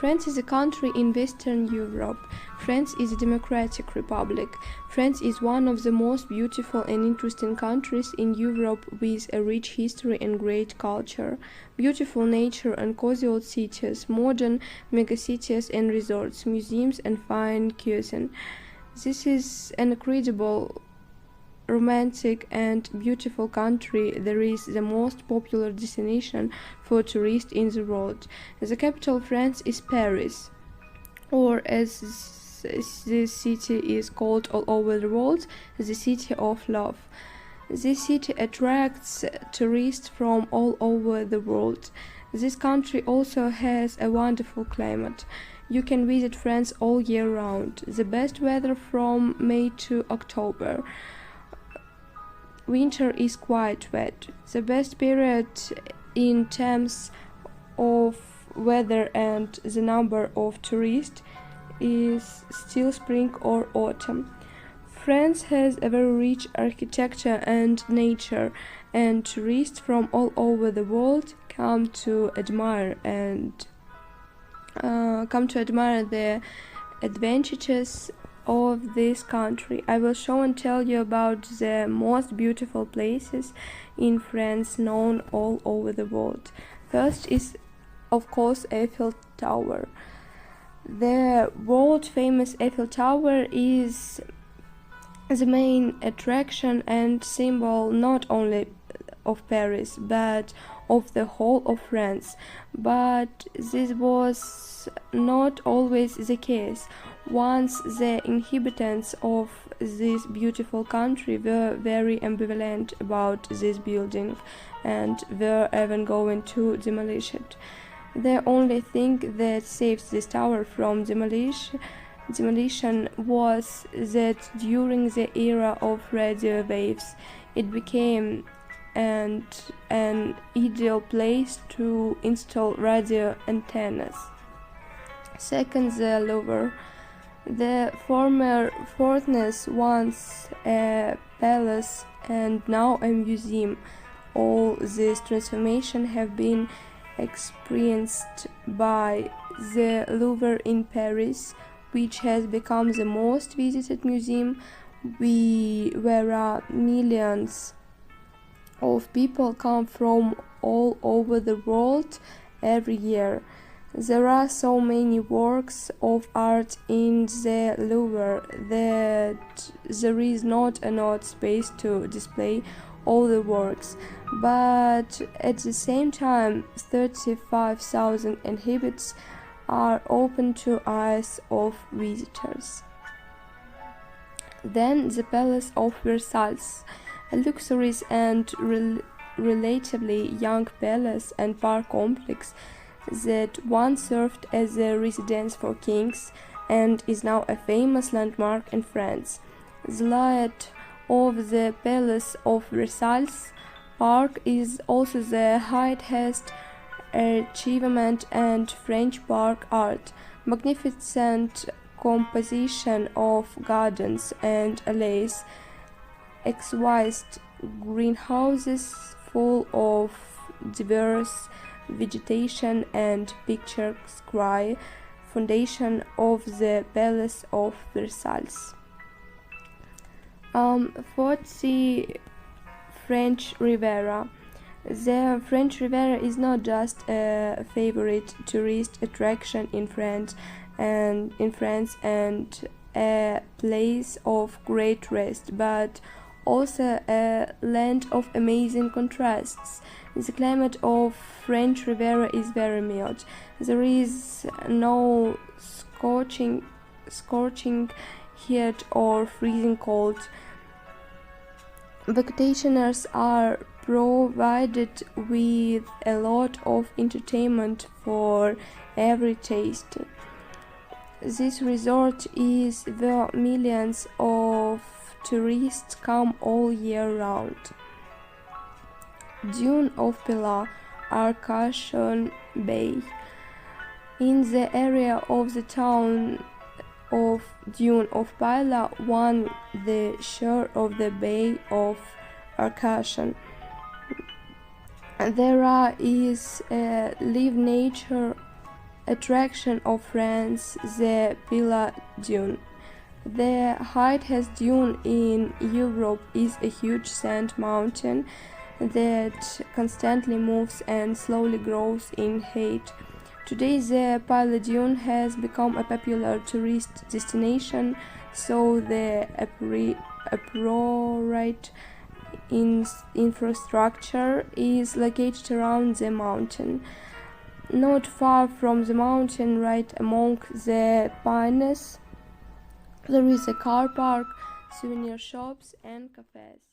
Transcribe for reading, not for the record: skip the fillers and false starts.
France is a country in Western Europe. France is a democratic republic. France is one of the most beautiful and interesting countries in Europe with a rich history and great culture, beautiful nature and cozy old cities, modern megacities and resorts, museums and fine cuisine. This is an incredible, romantic and beautiful country. There is the most popular destination for tourists in the world. The capital of France is Paris, or as this city is called all over the world, the city of love. This city attracts tourists from all over the world. This country also has a wonderful climate. You can visit France all year round. The best weather from May to October. Winter is quite wet. The best period in terms of weather and the number of tourists is still spring or autumn. France has a very rich architecture and nature, and tourists from all over the world come to admire the advantages of this country. I will show and tell you about the most beautiful places in France known all over the world. First is, of course, Eiffel Tower. The world famous Eiffel Tower is the main attraction and symbol not only of Paris but of the whole of France. But this was not always the case. Once the inhabitants of this beautiful country were very ambivalent about this building and were even going to demolish it. The only thing that saved this tower from demolition was that during the era of radio waves, it became an ideal place to install radio antennas. Second, the Louvre. The former fortress, once a palace and now a museum. All these transformations have been experienced by the Louvre in Paris, which has become the most visited museum, where millions of people come from all over the world every year. There are so many works of art in the Louvre that there is not enough space to display all the works, but at the same time 35,000 exhibits are open to eyes of visitors. Then the Palace of Versailles, a luxurious and relatively young palace and park complex that once served as a residence for kings and is now a famous landmark in France. The light of the Palace of Versailles Park is also the highest achievement in French park art. Magnificent composition of gardens and alleys, exquisite greenhouses full of diverse vegetation and picturesque foundation of the Palace of Versailles. Fourth, the French Riviera. The French Riviera is not just a favorite tourist attraction in France and a place of great rest, but also a land of amazing contrasts. The climate of French Riviera is very mild. There is no scorching heat or freezing cold. Vacationers are provided with a lot of entertainment for every taste. This resort is where millions of tourists come all year round. Dune of Pilat, Arcachon Bay. In the area of the town of Dune of Pilat, on the shore of the Bay of Arcachon, there is a live nature attraction of France, the Pila Dune. The highest dune in Europe is a huge sand mountain that constantly moves and slowly grows in height. Today, the Pila Dune has become a popular tourist destination, so the appropriate infrastructure is located around the mountain. Not far from the mountain, right among the pines, there is a car park, souvenir shops, and cafes.